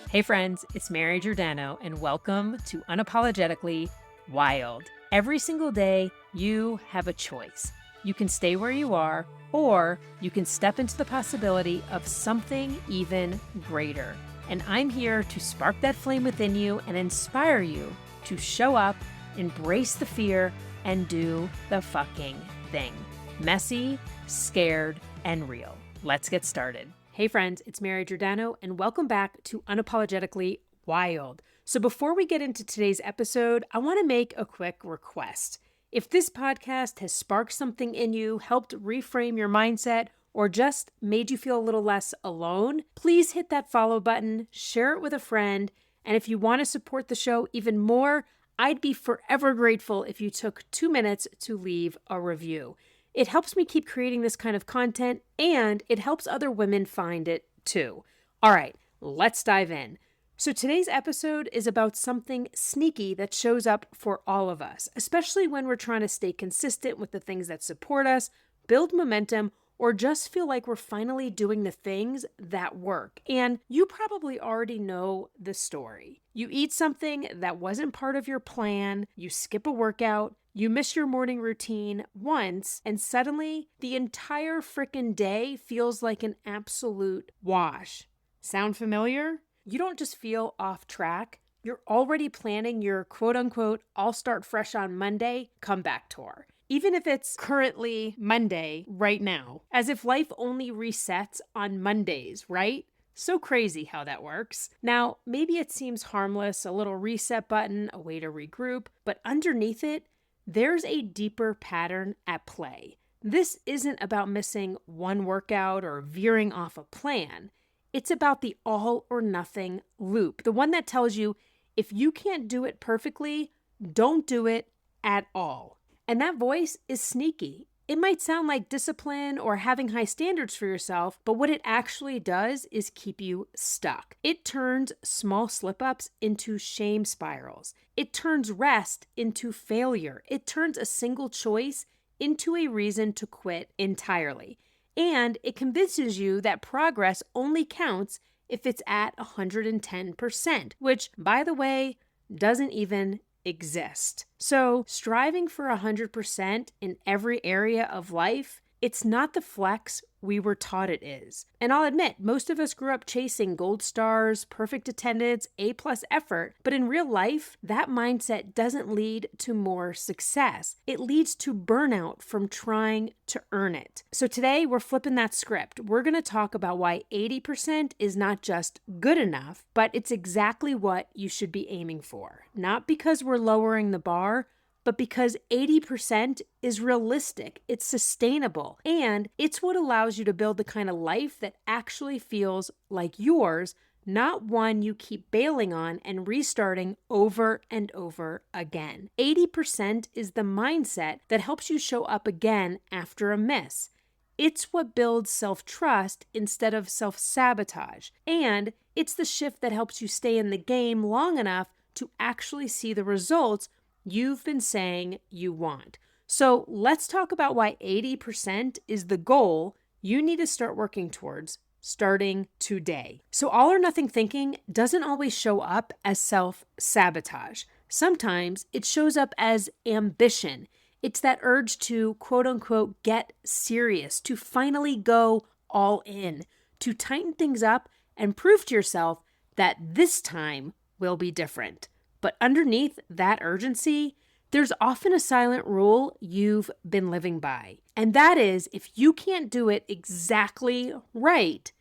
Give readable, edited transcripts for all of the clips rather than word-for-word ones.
Hey friends, it's Mary Giordano, and welcome to Unapologetically Wild. Every single day, you have a choice. You can stay where you are, or you can step into the possibility of something even greater. And I'm here to spark that flame within you and inspire you to show up, embrace the fear, and do the fucking thing. Messy, scared, and real. Let's get started. Hey friends, it's Mary Giordano, and welcome back to Unapologetically Wild. So before we get into today's episode, I want to make a quick request. If this podcast has sparked something in you, helped reframe your mindset, or just made you feel a little less alone, please hit that follow button, share it with a friend, and if you want to support the show even more, I'd be forever grateful if you took 2 minutes to leave a review. It helps me keep creating this kind of content, and it helps other women find it too. All right, let's dive in. So today's episode is about something sneaky that shows up for all of us, especially when we're trying to stay consistent with the things that support us, build momentum, or just feel like we're finally doing the things that work. And you probably already know the story. You eat something that wasn't part of your plan, you skip a workout, you miss your morning routine once, and suddenly the entire frickin' day feels like an absolute wash. Sound familiar? You don't just feel off track. You're already planning your quote-unquote I'll start fresh on Monday comeback tour. Even if it's currently Monday right now, as if life only resets on Mondays, right? So crazy how that works. Now, maybe it seems harmless, a little reset button, a way to regroup, but underneath it, there's a deeper pattern at play. This isn't about missing one workout or veering off a plan. It's about the all or nothing loop, the one that tells you if you can't do it perfectly, don't do it at all. And that voice is sneaky. It might sound like discipline or having high standards for yourself, but what it actually does is keep you stuck. It turns small slip-ups into shame spirals. It turns rest into failure. It turns a single choice into a reason to quit entirely. And it convinces you that progress only counts if it's at 110%, which, by the way, doesn't even exist. So striving for 100% in every area of life, it's not the flex we were taught it is. And I'll admit, most of us grew up chasing gold stars, perfect attendance, A+ effort, but in real life, that mindset doesn't lead to more success. It leads to burnout from trying to earn it. So today, we're flipping that script. We're going to talk about why 80% is not just good enough, but it's exactly what you should be aiming for. Not because we're lowering the bar, but because 80% is realistic, it's sustainable, and it's what allows you to build the kind of life that actually feels like yours, not one you keep bailing on and restarting over and over again. 80% is the mindset that helps you show up again after a miss. It's what builds self-trust instead of self-sabotage, and it's the shift that helps you stay in the game long enough to actually see the results you've been saying you want. So let's talk about why 80% is the goal you need to start working towards starting today. So all or nothing thinking doesn't always show up as self-sabotage. Sometimes it shows up as ambition. It's that urge to quote unquote get serious, to finally go all in, to tighten things up and prove to yourself that this time will be different. But underneath that urgency, there's often a silent rule you've been living by. And that is, if you can't do it exactly right,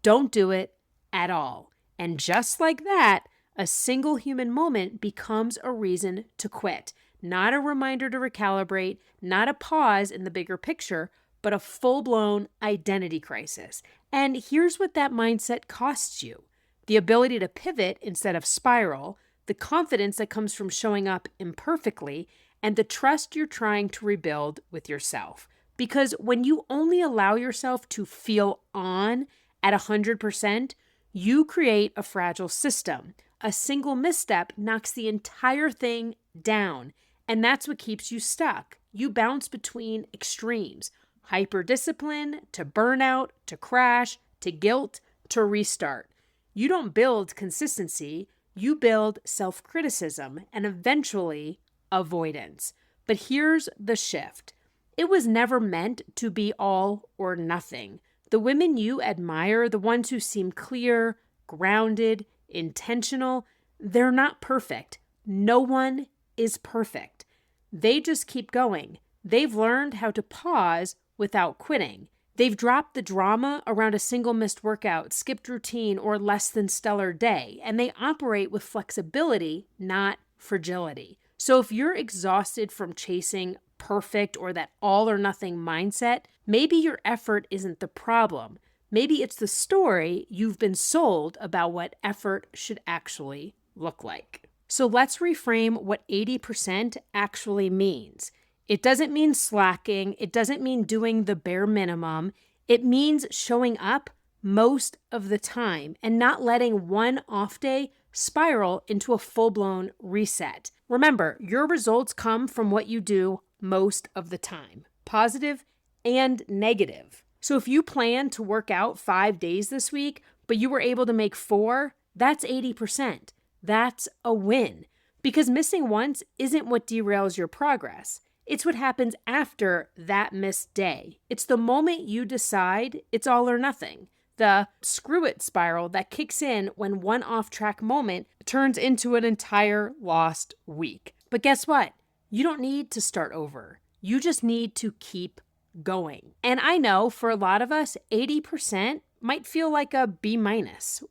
don't do it at all. And just like that, a single human moment becomes a reason to quit. Not a reminder to recalibrate, not a pause in the bigger picture, but a full-blown identity crisis. And here's what that mindset costs you: the ability to pivot instead of spiral, the confidence that comes from showing up imperfectly, and the trust you're trying to rebuild with yourself. Because when you only allow yourself to feel on at 100%, you create a fragile system. A single misstep knocks the entire thing down, and that's what keeps you stuck. You bounce between extremes: hyper-discipline to burnout, to crash, to guilt, to restart. You don't build consistency, you build self-criticism and eventually avoidance. But here's the shift. It was never meant to be all or nothing. The women you admire, the ones who seem clear, grounded, intentional, they're not perfect. No one is perfect. They just keep going. They've learned how to pause without quitting. They've dropped the drama around a single missed workout, skipped routine, or less than stellar day, and they operate with flexibility, not fragility. So if you're exhausted from chasing perfect or that all or nothing mindset, maybe your effort isn't the problem. Maybe it's the story you've been sold about what effort should actually look like. So let's reframe what 80% actually means. It doesn't mean slacking. It doesn't mean doing the bare minimum. It means showing up most of the time and not letting one off day spiral into a full-blown reset. Remember, your results come from what you do most of the time, positive and negative. So if you plan to work out 5 days this week, but you were able to make 4, that's 80%. That's a win. Because missing once isn't what derails your progress. It's what happens after that missed day. It's the moment you decide it's all or nothing. The screw it spiral that kicks in when one off-track moment turns into an entire lost week. But guess what? You don't need to start over. You just need to keep going. And I know for a lot of us, 80% might feel like a B-.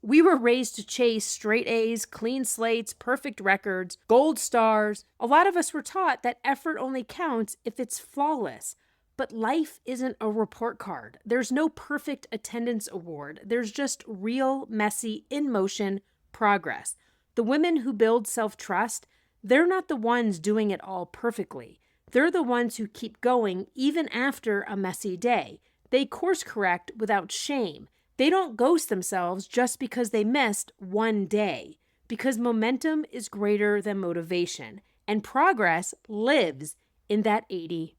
We were raised to chase straight A's, clean slates, perfect records, gold stars. A lot of us were taught that effort only counts if it's flawless. But life isn't a report card. There's no perfect attendance award. There's just real, messy, in-motion progress. The women who build self-trust, they're not the ones doing it all perfectly. They're the ones who keep going even after a messy day. They course correct without shame. They don't ghost themselves just because they missed one day, because momentum is greater than motivation, and progress lives in that 80%.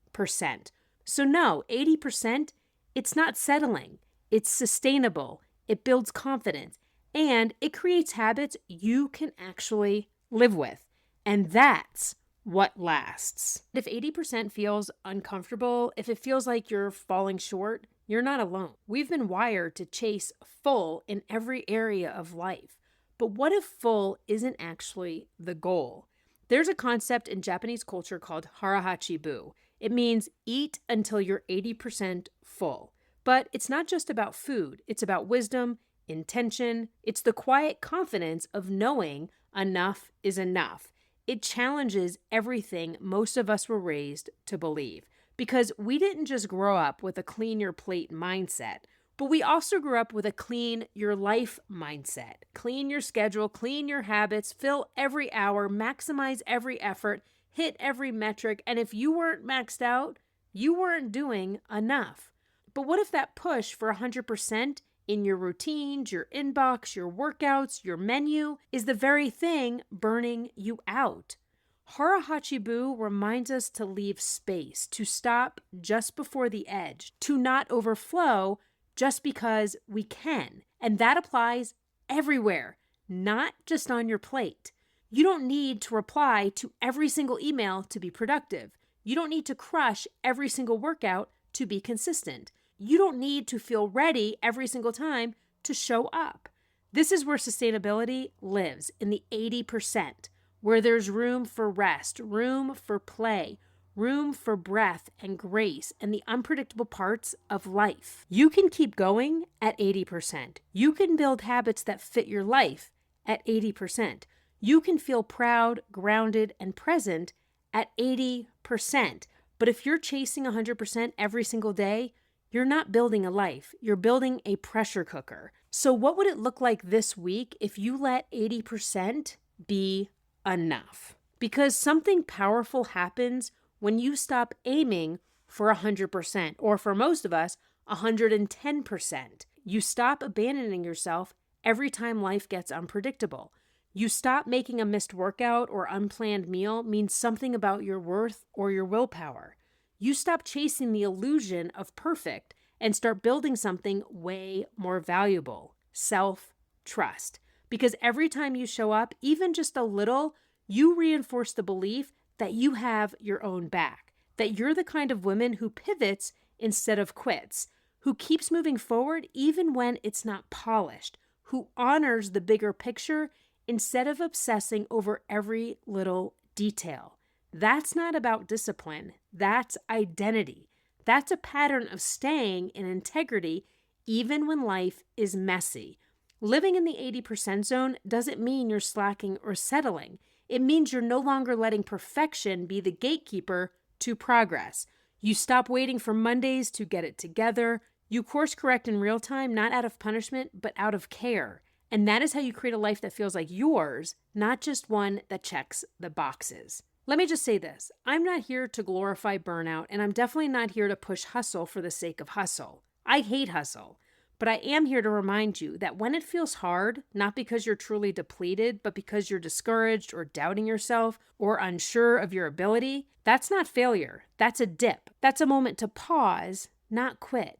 So no, 80%, it's not settling. It's sustainable. It builds confidence, and it creates habits you can actually live with. And that's what lasts. If 80% feels uncomfortable, if it feels like you're falling short, you're not alone. We've been wired to chase full in every area of life. But what if full isn't actually the goal? There's a concept in Japanese culture called harahachibu. It means eat until you're 80% full. But it's not just about food. It's about wisdom, intention. It's the quiet confidence of knowing enough is enough. It challenges everything most of us were raised to believe. Because we didn't just grow up with a clean your plate mindset, but we also grew up with a clean your life mindset. Clean your schedule, clean your habits, fill every hour, maximize every effort, hit every metric, and if you weren't maxed out, you weren't doing enough. But what if that push for 100% in your routines, your inbox, your workouts, your menu is the very thing burning you out? Harahachibu reminds us to leave space, to stop just before the edge, to not overflow just because we can. And that applies everywhere, not just on your plate. You don't need to reply to every single email to be productive. You don't need to crush every single workout to be consistent. You don't need to feel ready every single time to show up. This is where sustainability lives, in the 80%. Where there's room for rest, room for play, room for breath and grace and the unpredictable parts of life. You can keep going at 80%. You can build habits that fit your life at 80%. You can feel proud, grounded, and present at 80%. But if you're chasing 100% every single day, you're not building a life. You're building a pressure cooker. So what would it look like this week if you let 80% be enough? Because something powerful happens when you stop aiming for 100%, or for most of us, 110%. You stop abandoning yourself every time life gets unpredictable. You stop making a missed workout or unplanned meal means something about your worth or your willpower. You stop chasing the illusion of perfect and start building something way more valuable: self-trust. trust. Because every time you show up, even just a little, you reinforce the belief that you have your own back, that you're the kind of woman who pivots instead of quits, who keeps moving forward even when it's not polished, who honors the bigger picture instead of obsessing over every little detail. That's not about discipline. That's identity. That's a pattern of staying in integrity even when life is messy. Living in the 80% zone doesn't mean you're slacking or settling. It means you're no longer letting perfection be the gatekeeper to progress. You stop waiting for Mondays to get it together. You course correct in real time, not out of punishment, but out of care. And that is how you create a life that feels like yours, not just one that checks the boxes. Let me just say this. I'm not here to glorify burnout, and I'm definitely not here to push hustle for the sake of hustle. I hate hustle. But I am here to remind you that when it feels hard, not because you're truly depleted, but because you're discouraged or doubting yourself or unsure of your ability, that's not failure. That's a dip. That's a moment to pause, not quit.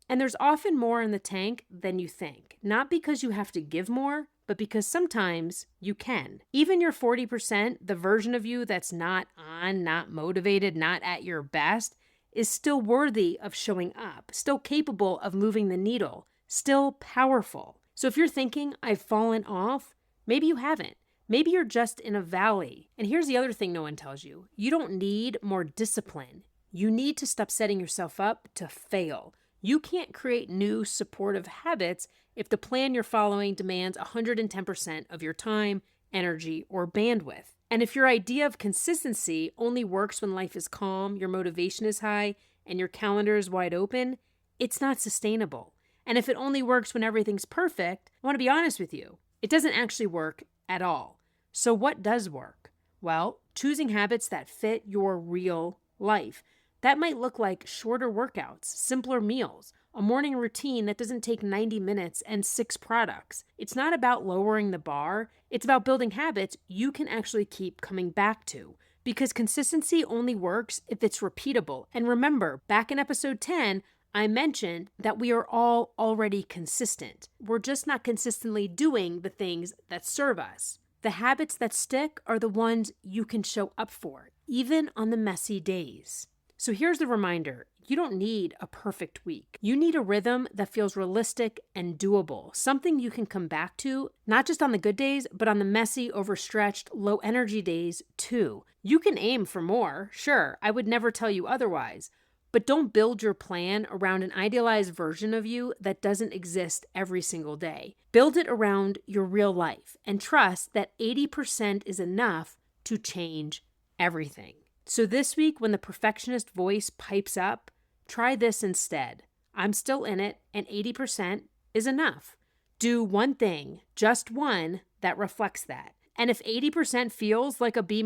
And there's often more in the tank than you think, not because you have to give more, but because sometimes you can. Even your 40%, the version of you that's not on, not motivated, not at your best, is still worthy of showing up, still capable of moving the needle, still powerful. So if you're thinking, I've fallen off, maybe you haven't. Maybe you're just in a valley. And here's the other thing no one tells you. You don't need more discipline. You need to stop setting yourself up to fail. You can't create new supportive habits if the plan you're following demands 110% of your time, energy, or bandwidth. And if your idea of consistency only works when life is calm, your motivation is high, and your calendar is wide open, it's not sustainable. And if it only works when everything's perfect, I want to be honest with you, it doesn't actually work at all. So what does work? Well, choosing habits that fit your real life. That might look like shorter workouts, simpler meals, a morning routine that doesn't take 90 minutes and 6 products. It's not about lowering the bar. It's about building habits you can actually keep coming back to. Because consistency only works if it's repeatable. And remember, back in episode 10, I mentioned that we are all already consistent. We're just not consistently doing the things that serve us. The habits that stick are the ones you can show up for, even on the messy days. So here's the reminder. You don't need a perfect week. You need a rhythm that feels realistic and doable, something you can come back to, not just on the good days, but on the messy, overstretched, low energy days too. You can aim for more, sure, I would never tell you otherwise, but don't build your plan around an idealized version of you that doesn't exist every single day. Build it around your real life and trust that 80% is enough to change everything. So this week, when the perfectionist voice pipes up, try this instead. I'm still in it, and 80% is enough. Do one thing, just one, that reflects that. And if 80% feels like a B-,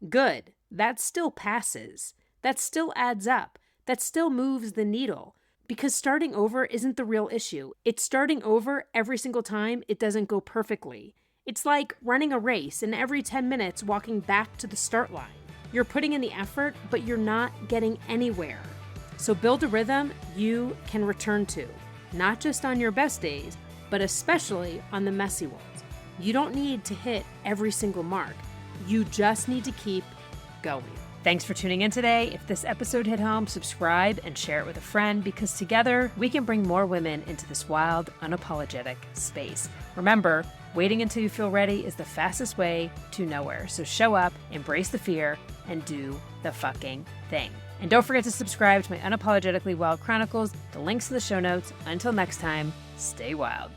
good. That still passes. That still adds up. That still moves the needle. Because starting over isn't the real issue. It's starting over every single time it doesn't go perfectly. It's like running a race and every 10 minutes walking back to the start line. You're putting in the effort, but you're not getting anywhere. So build a rhythm you can return to, not just on your best days, but especially on the messy ones. You don't need to hit every single mark. You just need to keep going. Thanks for tuning in today. If this episode hit home, subscribe and share it with a friend, because together we can bring more women into this wild, unapologetic space. Remember, waiting until you feel ready is the fastest way to nowhere. So show up, embrace the fear, and do the fucking thing. And don't forget to subscribe to my Unapologetically Wild Chronicles. The link's in the show notes. Until next time, stay wild.